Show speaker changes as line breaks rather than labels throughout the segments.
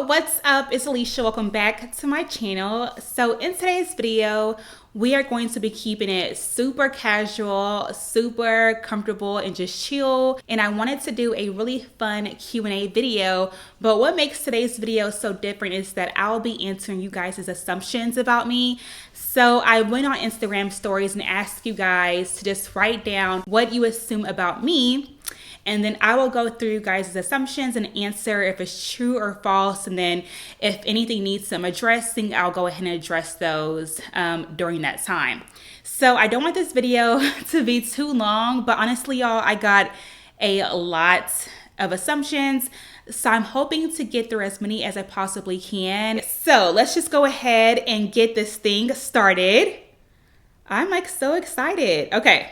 What's up? It's Alicia. Welcome back to my channel. So in today's video, we are going to be keeping it super casual, super comfortable, and just chill. And I wanted to do a really fun Q&A video, but what makes today's video so different is that I'll be answering you guys' assumptions about me. So I went on Instagram stories and asked you guys to just write down what you assume about me. And then I will go through you guys' assumptions and answer if it's true or false. And then if anything needs some addressing, I'll go ahead and address those during that time. So I don't want this video to be too long, but honestly, y'all, I got a lot of assumptions. So I'm hoping to get through as many as I possibly can. So let's just go ahead and get this thing started. I'm like so excited. Okay.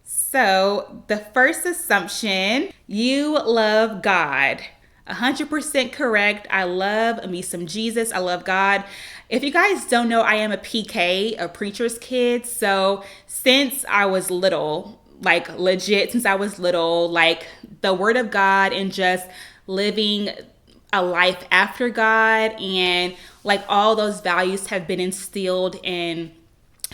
So the first assumption, you love God. 100% correct. I love me some Jesus. I love God. If you guys don't know, I am a PK, a preacher's kid. So since I was little, like legit, since I was little, like the word of God and just living a life after God and like all those values have been instilled in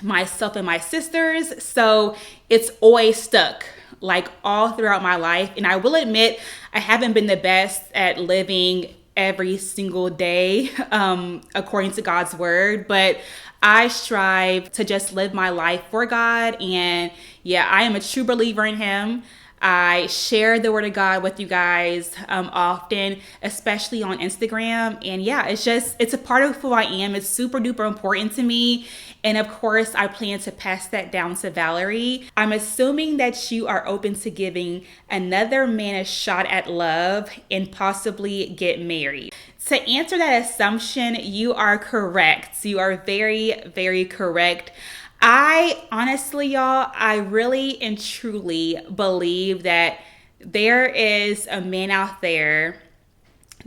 myself and my sisters. So it's always stuck like all throughout my life. And I will admit, I haven't been the best at living every single day according to God's word, but I strive to just live my life for God. And yeah, I am a true believer in Him. I share the word of God with you guys often, especially on Instagram. And yeah, it's a part of who I am. It's super duper important to me. And of course, I plan to pass that down to Valerie. I'm assuming that you are open to giving another man a shot at love and possibly get married. To answer that assumption, you are correct. You are very, very correct. I honestly, y'all, I really and truly believe that there is a man out there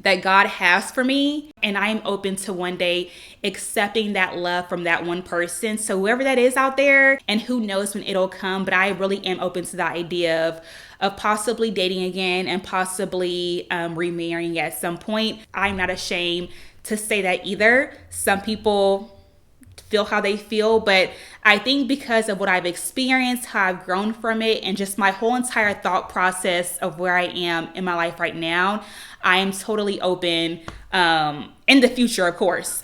that God has for me, and I am open to one day accepting that love from that one person. So whoever that is out there, and who knows when it'll come, but I really am open to the idea of possibly dating again and possibly remarrying at some point. I'm not ashamed to say that either. Some people feel how they feel, but I think because of what I've experienced, how I've grown from it, and just my whole entire thought process of where I am in my life right now, I am totally open in the future, of course,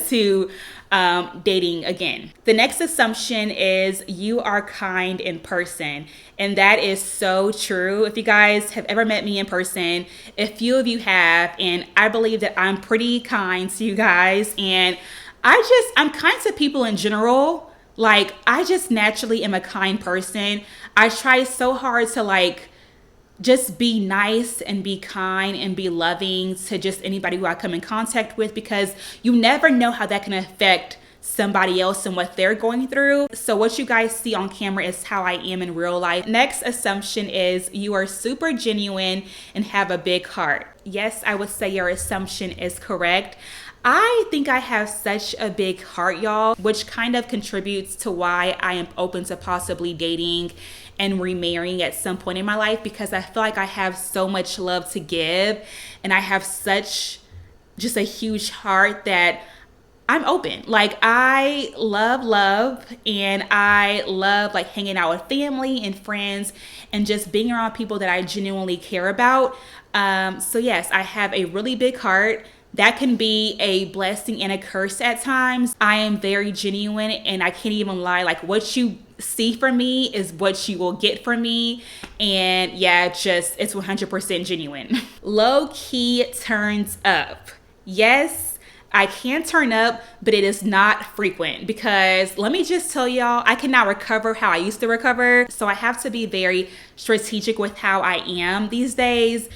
to dating again. The next assumption is you are kind in person. And that is so true. If you guys have ever met me in person, a few of you have, and I believe that I'm pretty kind to you guys. And I'm kind to people in general. Like, I just naturally am a kind person. I try so hard to just be nice and be kind and be loving to just anybody who I come in contact with, because you never know how that can affect somebody else and what they're going through. So what you guys see on camera is how I am in real life. Next assumption is you are super genuine and have a big heart. Yes, I would say your assumption is correct. I think I have such a big heart, y'all, which kind of contributes to why I am open to possibly dating and remarrying at some point in my life, because I feel like I have so much love to give and I have such just a huge heart that I'm open. Like, I love and I love like hanging out with family and friends and just being around people that I genuinely care about. So yes, I have a really big heart. That can be a blessing and a curse at times. I am very genuine, and I can't even lie. Like, what you see from me is what you will get from me. And yeah, it's 100% genuine. Low key turns up. Yes, I can turn up, but it is not frequent, because let me just tell y'all, I cannot recover how I used to recover. So I have to be very strategic with how I am these days.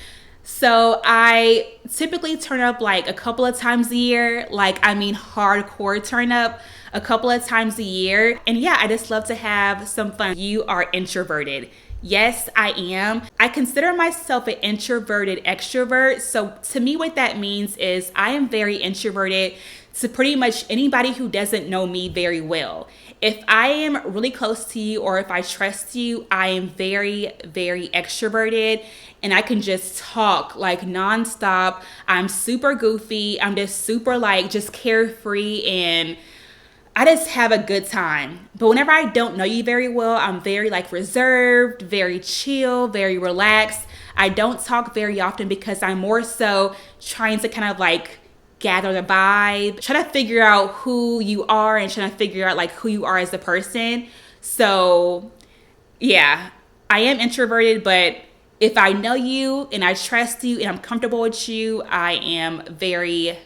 So I typically turn up like a couple of times a year, hardcore turn up a couple of times a year. And yeah, I just love to have some fun. You are introverted. Yes, I am. I consider myself an introverted extrovert. So to me, what that means is I am very introverted to pretty much anybody who doesn't know me very well. If I am really close to you or if I trust you, I am very, very extroverted and I can just talk like nonstop. I'm super goofy. I'm just super like just carefree and I just have a good time. But whenever I don't know you very well, I'm very like reserved, very chill, very relaxed. I don't talk very often because I'm more so trying to kind of like gather the vibe, try to figure out who you are and trying to figure out like who you are as a person. So yeah, I am introverted, but if I know you and I trust you and I'm comfortable with you, I am very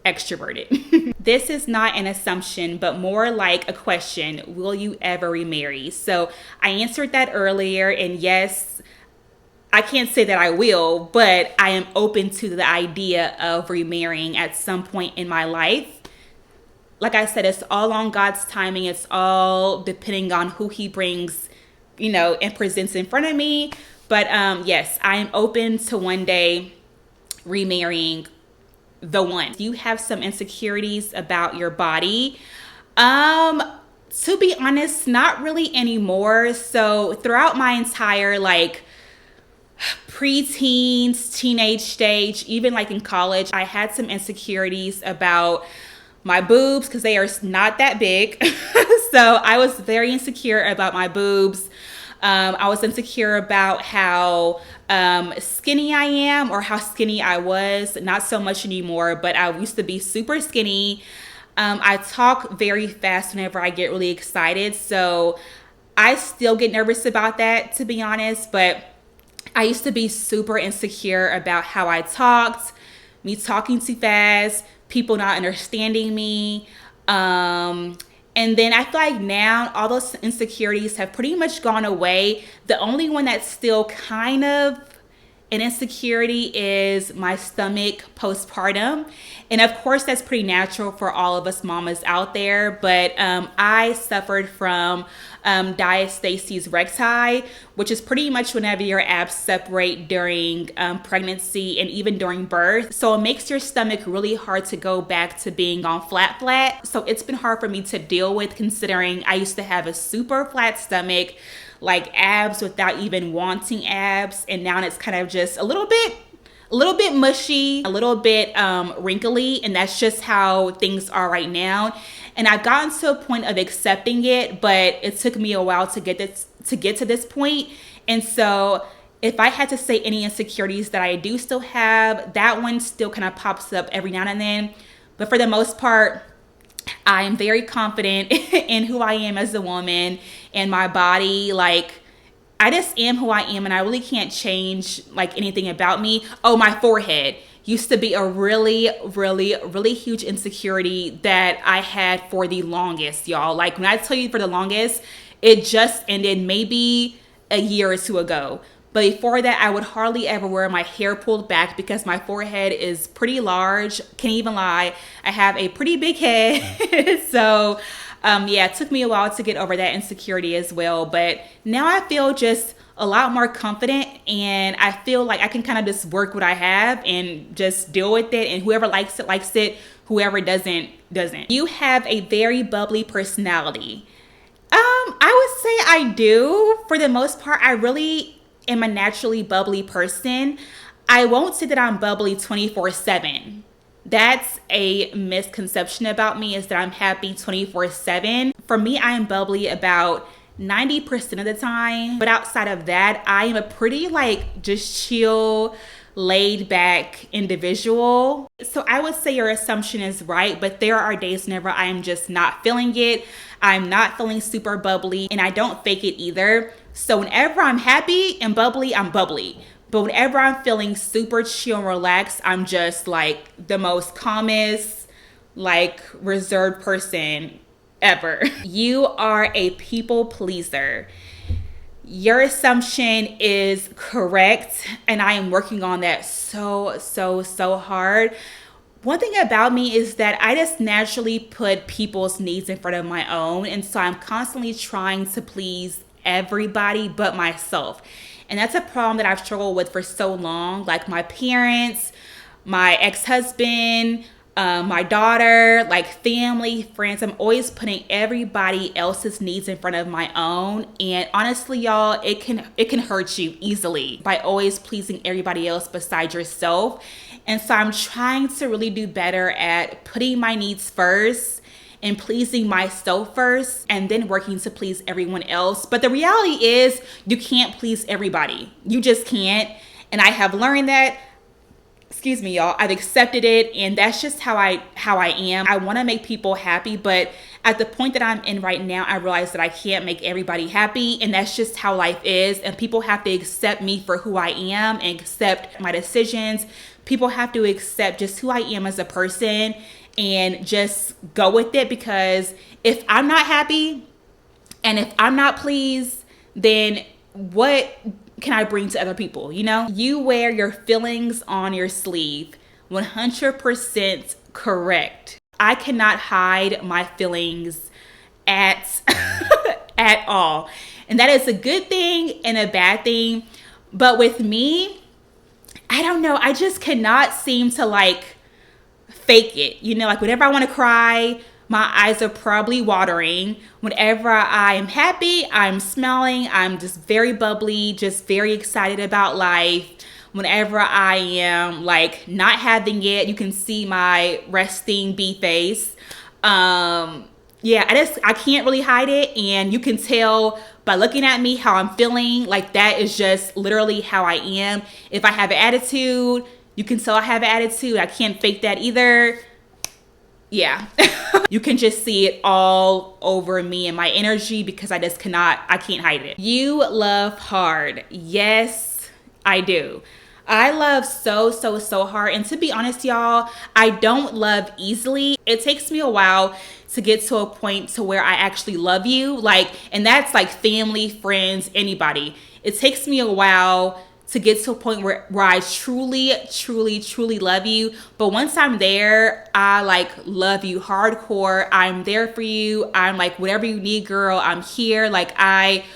extroverted. This is not an assumption, but more like a question. Will you ever remarry? So I answered that earlier, and yes, I can't say that I will, but I am open to the idea of remarrying at some point in my life. Like I said, it's all on God's timing. It's all depending on who he brings, and presents in front of me. But yes, I am open to one day remarrying the one. You have some insecurities about your body. To be honest, not really anymore. So throughout my entire like pre-teens, teenage stage, even like in college, I had some insecurities about my boobs because they are not that big. So I was very insecure about my boobs. I was insecure about how skinny I am or how skinny I was. Not so much anymore, but I used to be super skinny. I talk very fast whenever I get really excited. So I still get nervous about that, to be honest. But I used to be super insecure about how I talked, me talking too fast, people not understanding me. And then I feel like now all those insecurities have pretty much gone away. The only one that's still kind of an insecurity is my stomach postpartum. And of course, that's pretty natural for all of us mamas out there. But I suffered from diastasis recti, which is pretty much whenever your abs separate during pregnancy and even during birth. So it makes your stomach really hard to go back to being on flat. So it's been hard for me to deal with, considering I used to have a super flat stomach, like abs without even wanting abs. And now it's kind of just a little bit mushy, a little bit wrinkly, and that's just how things are right now. And I've gotten to a point of accepting it, but it took me a while to get to this point. And so if I had to say any insecurities that I do still have, that one still kind of pops up every now and then. But for the most part, I'm very confident in who I am as a woman and my body. Like, I just am who I am, and I really can't change like anything about me. Oh, my forehead used to be a really, really, really huge insecurity that I had for the longest, y'all. Like, when I tell you for the longest, it just ended maybe a year or two ago. But before that, I would hardly ever wear my hair pulled back because my forehead is pretty large. Can't even lie. I have a pretty big head. So yeah, it took me a while to get over that insecurity as well. But now I feel just a lot more confident, and I feel like I can kind of just work what I have and just deal with it. And whoever likes it. Whoever doesn't. You have a very bubbly personality. I would say I do. For the most part, I really am a naturally bubbly person. I won't say that I'm bubbly 24/7. That's a misconception about me, is that I'm happy 24/7. For me, I am bubbly about 90% of the time. But outside of that, I am a pretty like just chill, laid back individual. So I would say your assumption is right, but there are days whenever I am just not feeling it. I'm not feeling super bubbly, and I don't fake it either. So whenever I'm happy and bubbly, I'm bubbly. But whenever I'm feeling super chill and relaxed, I'm just like the most calmest, like reserved person ever. You are a people pleaser. Your assumption is correct, and I am working on that so hard. One thing about me is that I just naturally put people's needs in front of my own, and so I'm constantly trying to please everybody but myself. And that's a problem that I've struggled with for so long. Like my parents, my ex-husband, my daughter, like family, friends. I'm always putting everybody else's needs in front of my own. And honestly, y'all, it can hurt you easily by always pleasing everybody else besides yourself. And so I'm trying to really do better at putting my needs first and pleasing myself first, and then working to please everyone else. But the reality is you can't please everybody. You just can't. And I have learned that. Excuse me, y'all. I've accepted it, and that's just how I am. I want to make people happy, but at the point that I'm in right now, I realize that I can't make everybody happy, and that's just how life is. And people have to accept me for who I am and accept my decisions. People have to accept just who I am as a person and just go with it, because if I'm not happy and if I'm not pleased, then what can I bring to other people? You wear your feelings on your sleeve. 100% correct. I cannot hide my feelings at at all. And that is a good thing and a bad thing. But with me, I don't know. I just cannot seem to fake it. Like whenever I want to cry, my eyes are probably watering. Whenever I am happy, I'm smiling. I'm just very bubbly, just very excited about life. Whenever I am not having it, you can see my resting bee face. I can't really hide it. And you can tell by looking at me how I'm feeling. Like that is just literally how I am. If I have an attitude, you can tell I have an attitude. I can't fake that either. Yeah. You can just see it all over me and my energy, because I can't hide it. You love hard. Yes, I do. I love so hard. And to be honest, y'all, I don't love easily. It takes me a while to get to a point to where I actually love you. And that's family, friends, anybody. It takes me a while to get to a point where I truly love you. But once I'm there, I love you hardcore. I'm there for you. I'm whatever you need, girl, I'm here. I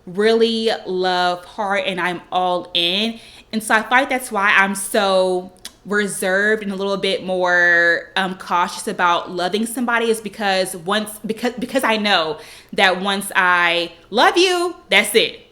really love hard, and I'm all in. And so I feel like that's why I'm so reserved and a little bit more cautious about loving somebody, is because I know that once I love you, that's it.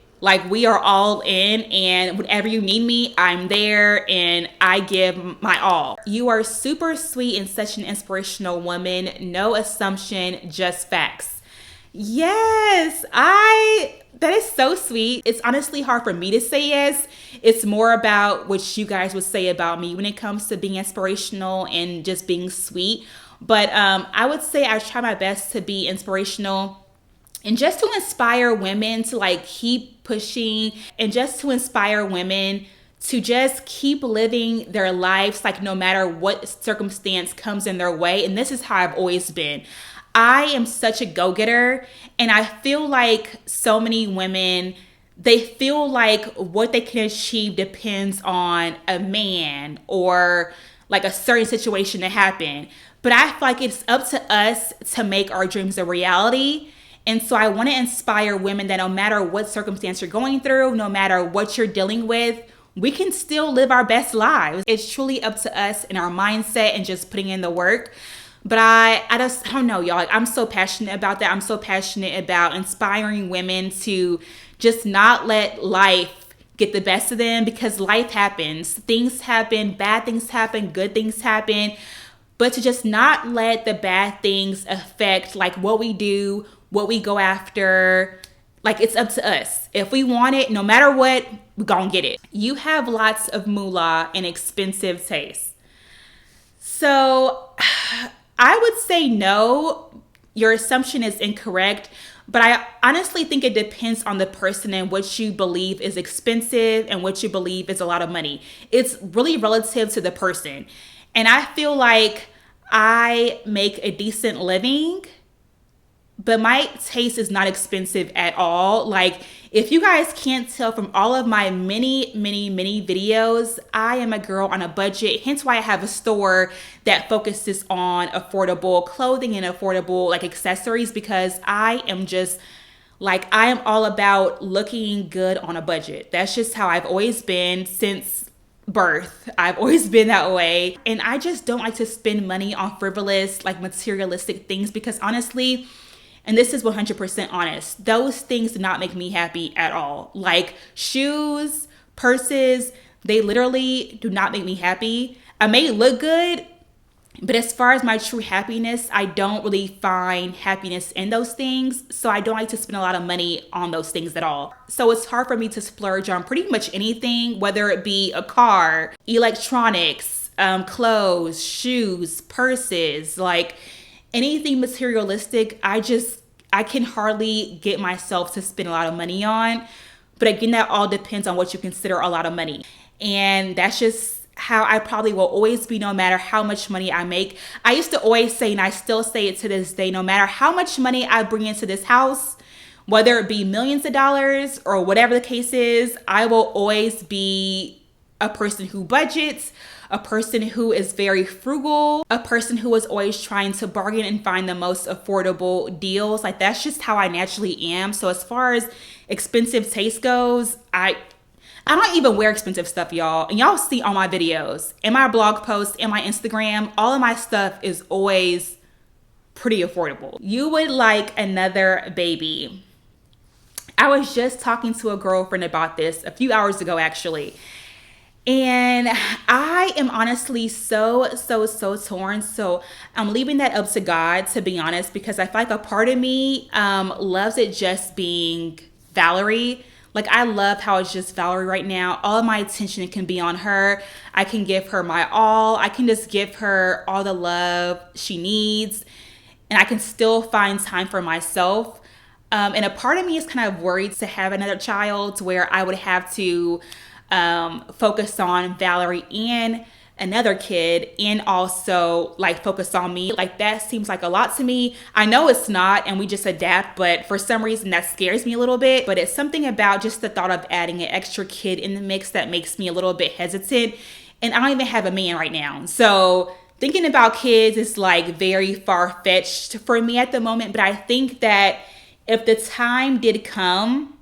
We are all in, and whenever you need me, I'm there, and I give my all. You are super sweet and such an inspirational woman. No assumption, just facts. Yes, that is so sweet. It's honestly hard for me to say yes. It's more about what you guys would say about me when it comes to being inspirational and just being sweet. But I would say I try my best to be inspirational, and just to inspire women to keep pushing, and just to inspire women to just keep living their lives no matter what circumstance comes in their way. And this is how I've always been. I am such a go-getter, and I feel like so many women, they feel like what they can achieve depends on a man or a certain situation to happen. But I feel like it's up to us to make our dreams a reality. And so I want to inspire women that no matter what circumstance you're going through, no matter what you're dealing with, we can still live our best lives. It's truly up to us and our mindset and just putting in the work. But I don't know, y'all. I'm so passionate about that. I'm so passionate about inspiring women to just not let life get the best of them, because life happens. Things happen, bad things happen, good things happen. But to just not let the bad things affect what we do, what we go after. It's up to us. If we want it, no matter what, we're gonna get it. You have lots of moolah and expensive taste. So I would say no, your assumption is incorrect. But I honestly think it depends on the person and what you believe is expensive and what you believe is a lot of money. It's really relative to the person. And I feel like I make a decent living, but my taste is not expensive at all. If you guys can't tell from all of my many videos, I am a girl on a budget. Hence why I have a store that focuses on affordable clothing and affordable accessories, because I am just I am all about looking good on a budget. That's just how I've always been since birth. I've always been that way. And I just don't like to spend money on frivolous, like materialistic things because honestly, and this is 100% honest, those things do not make me happy at all. Like shoes, purses, they literally do not make me happy. I may look good, but as far as my true happiness, I don't really find happiness in those things. So I don't like to spend a lot of money on those things at all. So it's hard for me to splurge on pretty much anything, whether it be a car, electronics, clothes, shoes, purses, like anything materialistic. I can hardly get myself to spend a lot of money on. But again, that all depends on what you consider a lot of money. And that's just how I probably will always be no matter how much money I make. I used to always say, and I still say it to this day, no matter how much money I bring into this house, whether it be millions of dollars or whatever the case is, I will always be a person who budgets, a person who is very frugal, a person who is always trying to bargain and find the most affordable deals. Like that's just how I naturally am. So as far as expensive taste goes, I don't even wear expensive stuff, y'all. And y'all see all my videos and my blog posts and my Instagram, all of my stuff is always pretty affordable. You would like another baby. I was just talking to a girlfriend about this a few hours ago, actually. And I am honestly so torn. So I'm leaving that up to God, to be honest, because I feel like a part of me loves it just being Valerie. Like I love how it's just Valerie right now. All of my attention can be on her. I can give her my all. I can just give her all the love she needs. And I can still find time for myself. And a part of me is kind of worried to have another child where I would have to focus on Valerie and another kid and also like focus on me. Like that seems like a lot to me. I know it's not and we just adapt, but for some reason that scares me a little bit. But it's something about just the thought of adding an extra kid in the mix that makes me a little bit hesitant. And I don't even have a man right now. So thinking about kids is like very far-fetched for me at the moment. But I think that if the time did come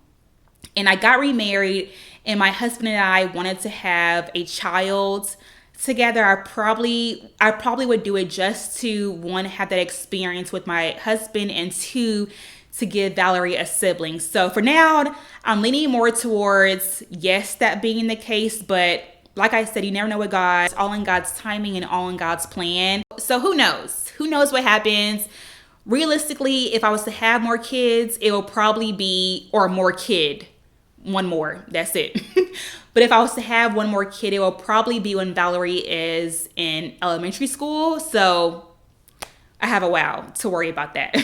and I got remarried and my husband and I wanted to have a child together, I probably would do it just to, one, have that experience with my husband, and two, to give Valerie a sibling. So for now, I'm leaning more towards yes, that being the case. But like I said, you never know with God. It's all in God's timing and all in God's plan. So who knows? Who knows what happens? Realistically, if I was to have more kids, it will probably be, or more kid. One more, that's it. But if I was to have one more kid, it will probably be when Valerie is in elementary school. So I have a while to worry about that.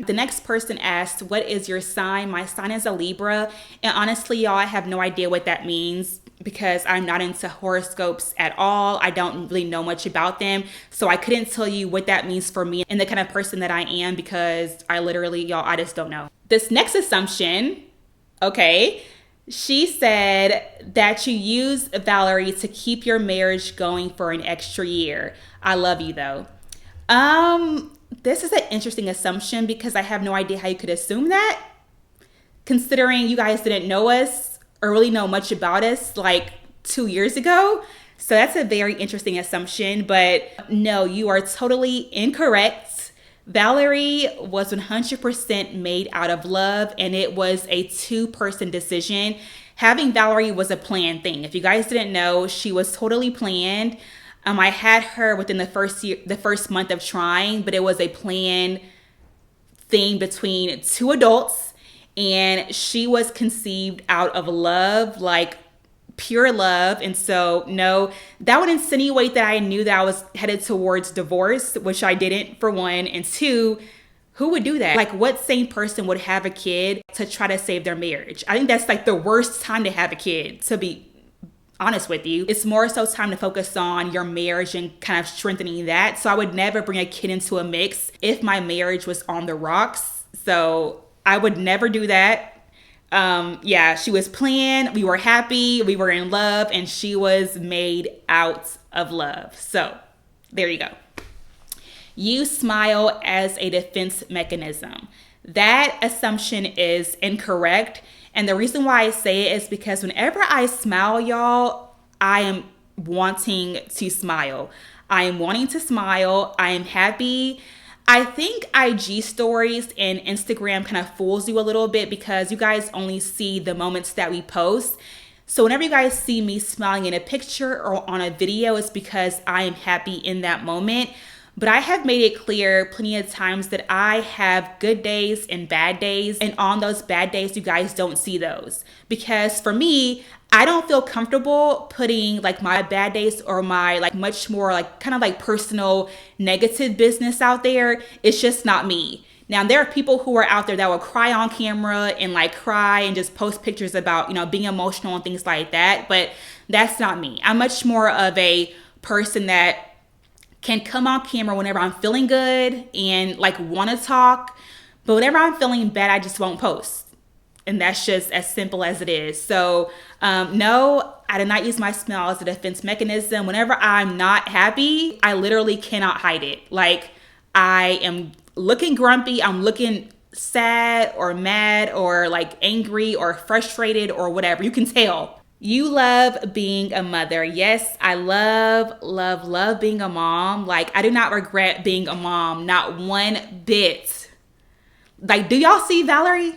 The next person asked, what is your sign? My sign is a Libra. And honestly, y'all, I have no idea what that means because I'm not into horoscopes at all. I don't really know much about them. So I couldn't tell you what that means for me and the kind of person that I am because I literally, y'all, I just don't know. This next assumption, okay, she said that you use Valerie to keep your marriage going for an extra year. I love you though. This is an interesting assumption because I have no idea how you could assume that, considering you guys didn't know us or really know much about us like 2 years ago. So that's a very interesting assumption, but no, you are totally incorrect. Valerie was 100% made out of love, and it was a two-person decision. Having Valerie was a planned thing. If you guys didn't know, she was totally planned. I had her within the first month of trying, but it was a planned thing between two adults, and she was conceived out of love, like pure love. And so no, that would insinuate that I knew that I was headed towards divorce, which I didn't, for one. And two, who would do that? Like what sane person would have a kid to try to save their marriage? I think that's like the worst time to have a kid, to be honest with you. It's more so time to focus on your marriage and kind of strengthening that. So I would never bring a kid into a mix if my marriage was on the rocks. So I would never do that. Yeah, she was planned. We were happy. We were in love, and she was made out of love. So there you go. You smile as a defense mechanism. That assumption is incorrect. And the reason why I say it is because whenever I smile, y'all, I am wanting to smile. I am wanting to smile. I am happy. I think IG stories and Instagram kind of fools you a little bit because you guys only see the moments that we post. So whenever you guys see me smiling in a picture or on a video, it's because I am happy in that moment. But I have made it clear plenty of times that I have good days and bad days. And on those bad days, you guys don't see those. Because for me, I don't feel comfortable putting like my bad days or my like much more like kind of like personal negative business out there. It's just not me. Now, there are people who are out there that will cry on camera and like cry and just post pictures about, being emotional and things like that. But that's not me. I'm much more of a person that can come on camera whenever I'm feeling good and like want to talk. But whenever I'm feeling bad, I just won't post. And that's just as simple as it is. So no, I do not use my smile as a defense mechanism. Whenever I'm not happy, I literally cannot hide it. Like I am looking grumpy, I'm looking sad or mad or like angry or frustrated or whatever. You can tell. You love being a mother. Yes, I love being a mom. Like, I do not regret being a mom, not one bit. Like, do y'all see Valerie?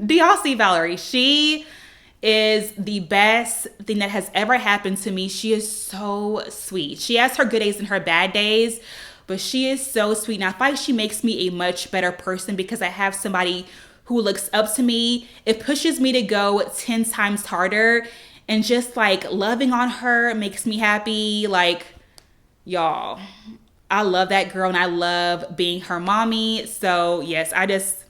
Do y'all see Valerie? She is the best thing that has ever happened to me. She is so sweet. She has her good days and her bad days, but she is so sweet. And I feel like she makes me a much better person because I have somebody who looks up to me. It pushes me to go 10 times harder. And just like loving on her makes me happy. Like, y'all, I love that girl and I love being her mommy. So yes,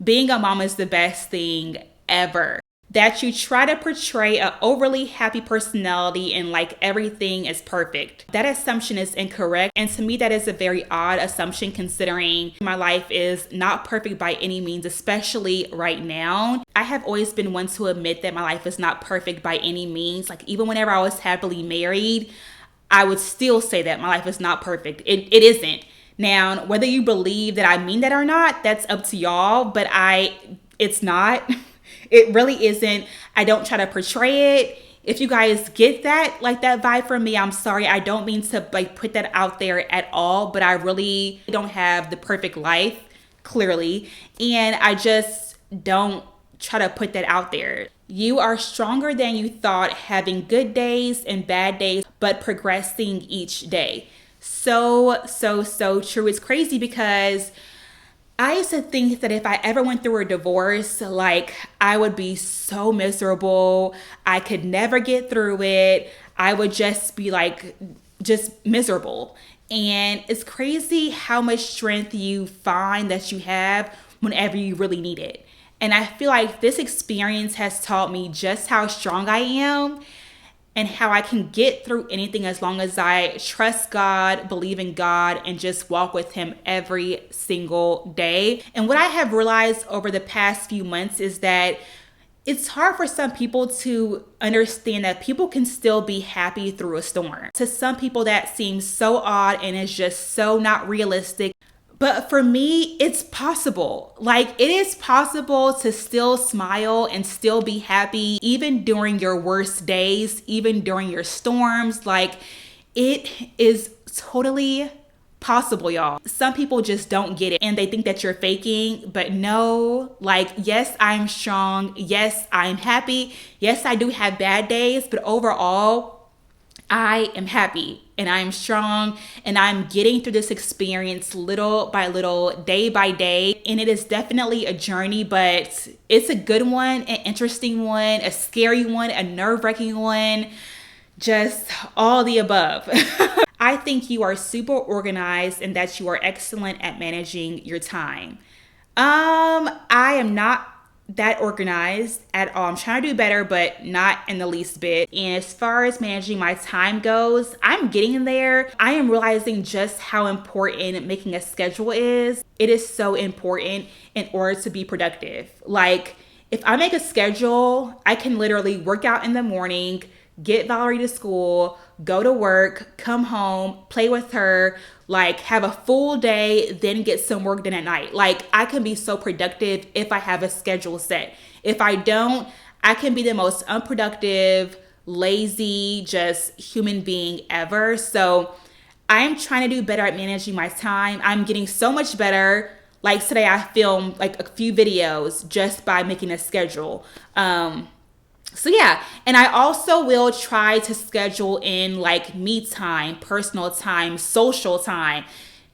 being a mom is the best thing ever. That you try to portray an overly happy personality and like everything is perfect. That assumption is incorrect. And to me, that is a very odd assumption considering my life is not perfect by any means, especially right now. I have always been one to admit that my life is not perfect by any means. Like even whenever I was happily married, I would still say that my life is not perfect. It isn't. Now, whether you believe that I mean that or not, that's up to y'all, but it's not. It really isn't. I don't try to portray it. If you guys get that, like that vibe from me, I'm sorry. I don't mean to like put that out there at all, but I really don't have the perfect life, clearly. And I just don't try to put that out there. You are stronger than you thought, having good days and bad days, but progressing each day. So true. It's crazy because I used to think that if I ever went through a divorce, like I would be so miserable. I could never get through it. I would just be like, just miserable. And it's crazy how much strength you find that you have whenever you really need it. And I feel like this experience has taught me just how strong I am and how I can get through anything as long as I trust God, believe in God, and just walk with Him every single day. And what I have realized over the past few months is that it's hard for some people to understand that people can still be happy through a storm. To some people, that seems so odd and is just so not realistic. But for me, it's possible. Like, it is possible to still smile and still be happy, even during your worst days, even during your storms. Like, it is totally possible, y'all. Some people just don't get it and they think that you're faking, but no, like, yes, I'm strong. Yes, I'm happy. Yes, I do have bad days, but overall, I am happy and I'm strong and I'm getting through this experience little by little, day by day. And it is definitely a journey, but it's a good one, an interesting one, a scary one, a nerve-wracking one, just all the above. I think you are super organized and that you are excellent at managing your time. I am not that organized at all. I'm trying to do better, but not in the least bit. And as far as managing my time goes, I'm getting there. I am realizing just how important making a schedule is. It is so important in order to be productive. Like, if I make a schedule, I can literally work out in the morning, get Valerie to school, go to work, come home, play with her, like have a full day, then get some work done at night. Like, I can be so productive if I have a schedule set. If I don't, I can be the most unproductive, lazy, just human being ever. So I'm trying to do better at managing my time. I'm getting so much better. Like today, I filmed like a few videos just by making a schedule. So yeah, and I also will try to schedule in like me time, personal time, social time,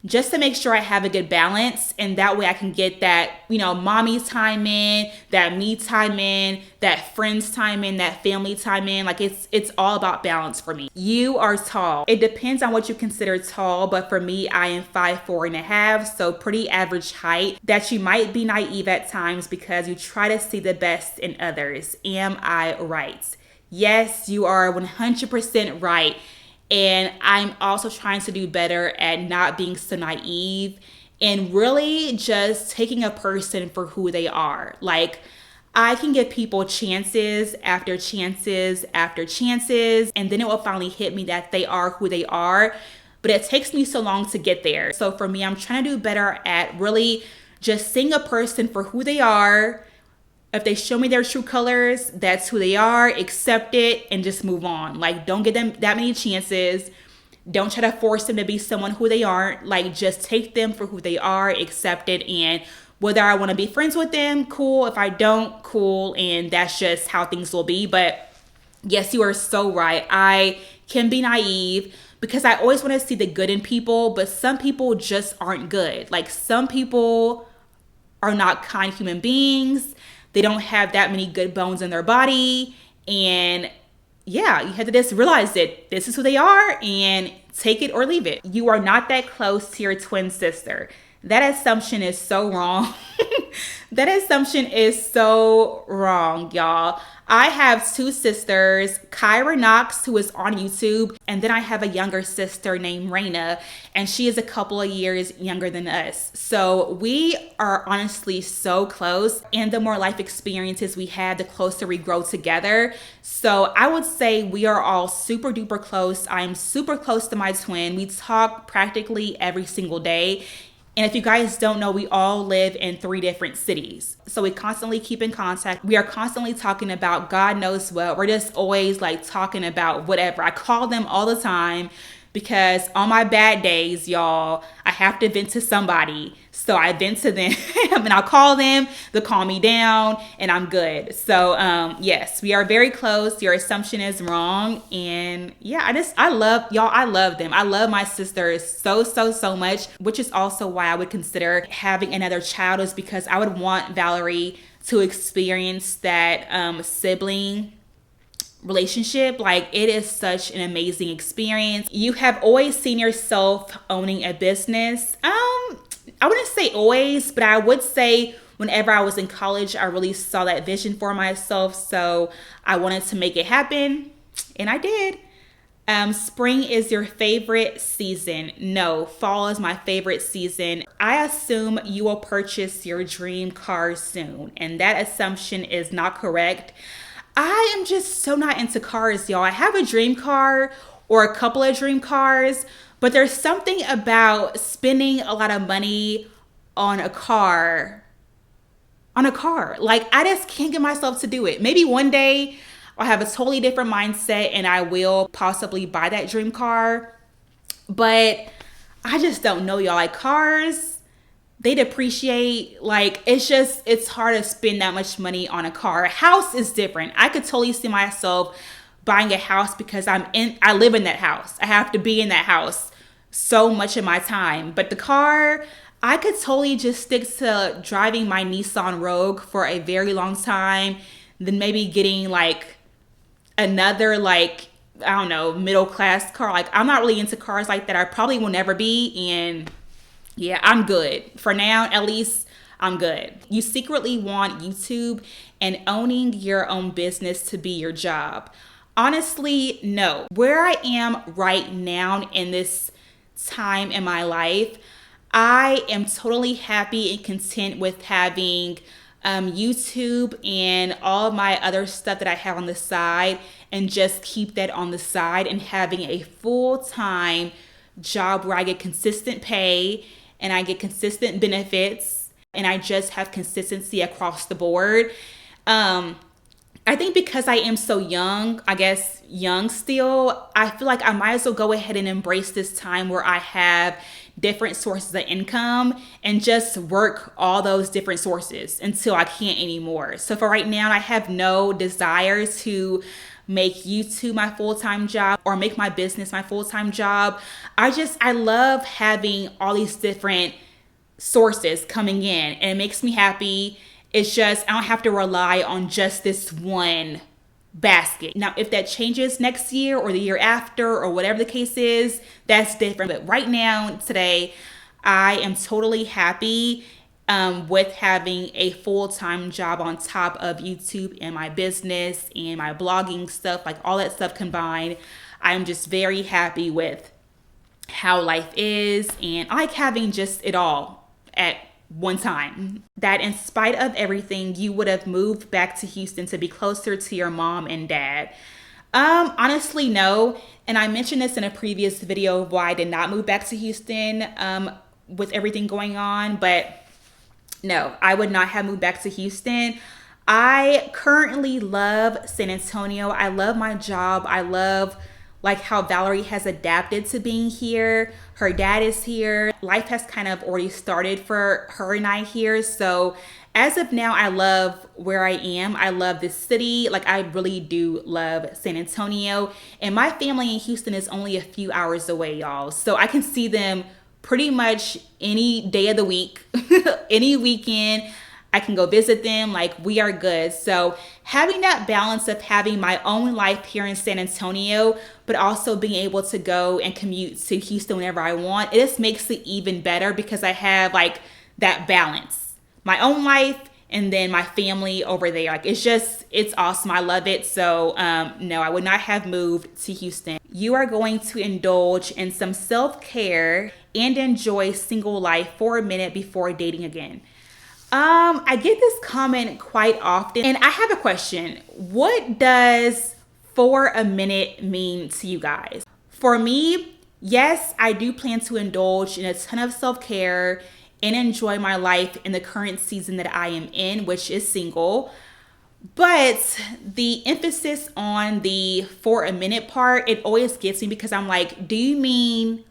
just to make sure I have a good balance. And that way I can get that, mommy time in, that me time in, that friends time in, that family time in. Like it's all about balance for me. You are tall. It depends on what you consider tall, but for me, I am 5'4.5", so pretty average height. That you might be naive at times because you try to see the best in others. Am I right? Yes, you are 100% right. And I'm also trying to do better at not being so naive and really just taking a person for who they are. Like, I can give people chances after chances after chances, and then it will finally hit me that they are who they are. But it takes me so long to get there. So for me, I'm trying to do better at really just seeing a person for who they are. If they show me their true colors, that's who they are, accept it, and just move on. Like, don't give them that many chances. Don't try to force them to be someone who they aren't. Like, just take them for who they are, accept it, and whether I want to be friends with them, cool. If I don't, cool. And that's just how things will be. But yes, you are so right. I can be naive because I always want to see the good in people, but some people just aren't good. Like, some people are not kind human beings. They don't have that many good bones in their body. And yeah, you have to just realize that this is who they are and take it or leave it. You are not that close to your twin sister. That assumption is so wrong. That assumption is so wrong, y'all. I have two sisters, Kyra Knox, who is on YouTube, and then I have a younger sister named Raina, and she is a couple of years younger than us. So we are honestly so close, and the more life experiences we have, the closer we grow together. So I would say we are all super duper close. I'm super close to my twin. We talk practically every single day. And if you guys don't know, we all live in 3 different cities. So we constantly keep in contact. We are constantly talking about God knows what. We're just always like talking about whatever. I call them all the time because on my bad days, y'all, I have to vent to somebody. So I vent to them and I'll call them, they'll calm me down, and I'm good. So yes, we are very close. Your assumption is wrong. And yeah, I love y'all. I love them. I love my sisters so much, which is also why I would consider having another child, is because I would want Valerie to experience that sibling relationship. Like, it is such an amazing experience. You have always seen yourself owning a business. I wouldn't say always, but I would say whenever I was in college, I really saw that vision for myself. So I wanted to make it happen, and I did. Spring is your favorite season. No, fall is my favorite season. I assume you will purchase your dream car soon, and that assumption is not correct. I am just so not into cars, y'all. I have a dream car or a couple of dream cars, but there's something about spending a lot of money on a car. Like, I just can't get myself to do it. Maybe one day I'll have a totally different mindset and I will possibly buy that dream car. But I just don't know, y'all. Like, cars, they depreciate. Like, it's hard to spend that much money on a car. A house is different. I could totally see myself buying a house because I live in that house. I have to be in that house so much of my time. But the car, I could totally just stick to driving my Nissan Rogue for a very long time, then maybe getting like another, like, I don't know, middle class car. Like, I'm not really into cars like that. I probably will never be. And yeah, I'm good. For now, at least, I'm good. You secretly want YouTube and owning your own business to be your job. Honestly, no. Where I am right now in this time in my life, I am totally happy and content with having YouTube and all of my other stuff that I have on the side, and just keep that on the side, and having a full-time job where I get consistent pay and I get consistent benefits and I just have consistency across the board. I think because I am so young, I guess young still, I feel like I might as well go ahead and embrace this time where I have different sources of income and just work all those different sources until I can't anymore. So for right now, I have no desire to make YouTube my full-time job or make my business my full-time job. I love having all these different sources coming in, and it makes me happy. It's just, I don't have to rely on just this one basket. Now, if that changes next year or the year after or whatever the case is, that's different. But right now, today, I am totally happy with having a full-time job on top of YouTube and my business and my blogging stuff, like all that stuff combined. I'm just very happy with how life is, and I like having just it all at one time. That in spite of everything, you would have moved back to Houston to be closer to your mom and dad. Honestly, no. And I mentioned this in a previous video of why I did not move back to Houston with everything going on, but no, I would not have moved back to Houston. I currently love San Antonio. I love my job. I love like how Valerie has adapted to being here. Her dad is here. Life has kind of already started for her and I here. So as of now, I love where I am. I love this city. Like I really do love San Antonio. And my family in Houston is only a few hours away, y'all. So I can see them pretty much any day of the week, any weekend. I can go visit them, like we are good. So having that balance of having my own life here in San Antonio, but also being able to go and commute to Houston whenever I want, it just makes it even better because I have like that balance. My own life and then my family over there. Like it's awesome. I love it. So no, I would not have moved to Houston. You are going to indulge in some self-care and enjoy single life for a minute before dating again. I get this comment quite often, and I have a question. What does for a minute mean to you guys? For me, yes, I do plan to indulge in a ton of self-care and enjoy my life in the current season that I am in, which is single. But the emphasis on the for a minute part, it always gets me because I'm like, do you mean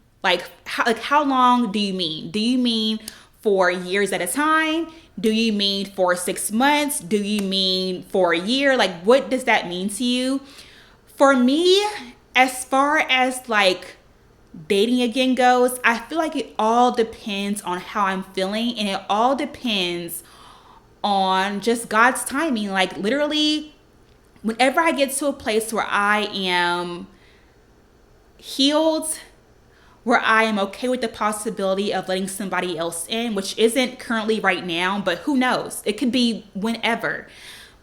how long do you mean? Do you mean for years at a time? Do you mean for 6 months? Do you mean for a year? Like, what does that mean to you? For me, as far as like dating again goes, I feel like it all depends on how I'm feeling, and it all depends on just God's timing. Like literally, whenever I get to a place where I am healed, where I am okay with the possibility of letting somebody else in, which isn't currently right now, but who knows? It could be whenever.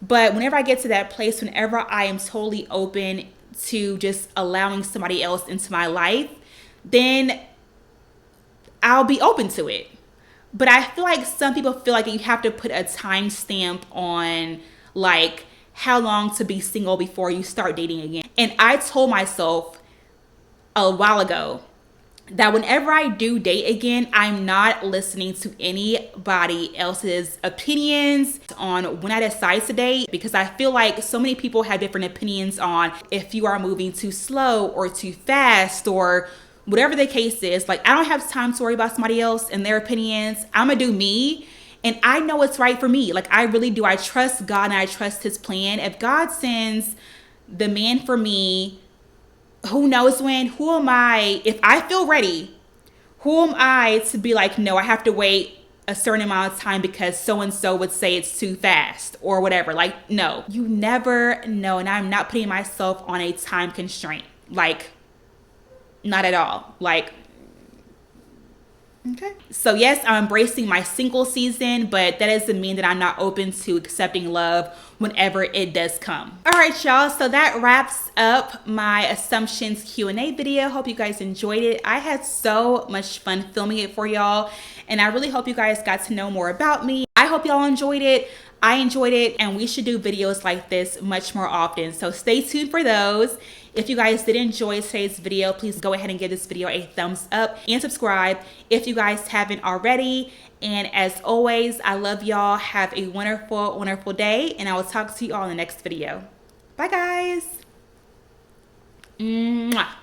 But whenever I get to that place, whenever I am totally open to just allowing somebody else into my life, then I'll be open to it. But I feel like some people feel like you have to put a time stamp on like how long to be single before you start dating again. And I told myself a while ago that whenever I do date again, I'm not listening to anybody else's opinions on when I decide to date, because I feel like so many people have different opinions on if you are moving too slow or too fast or whatever the case is. Like, I don't have time to worry about somebody else and their opinions. I'm gonna do me, and I know what's right for me. Like, I really do. I trust God and I trust his plan. If God sends the man for me, who knows when? Who am I? If I feel ready, who am I to be like, no, I have to wait a certain amount of time because so-and-so would say it's too fast or whatever. Like, no, you never know. And I'm not putting myself on a time constraint. Like, not at all. Like, okay. So yes, I'm embracing my single season, but that doesn't mean that I'm not open to accepting love whenever it does come. All right, y'all. So that wraps up my assumptions Q&A video. Hope you guys enjoyed it. I had so much fun filming it for y'all, and I really hope you guys got to know more about me. I hope y'all enjoyed it. I enjoyed it, and we should do videos like this much more often. So stay tuned for those. If you guys did enjoy today's video, please go ahead and give this video a thumbs up and subscribe if you guys haven't already. And as always, I love y'all. Have a wonderful, wonderful day, and I will talk to you all in the next video. Bye, guys. Mwah.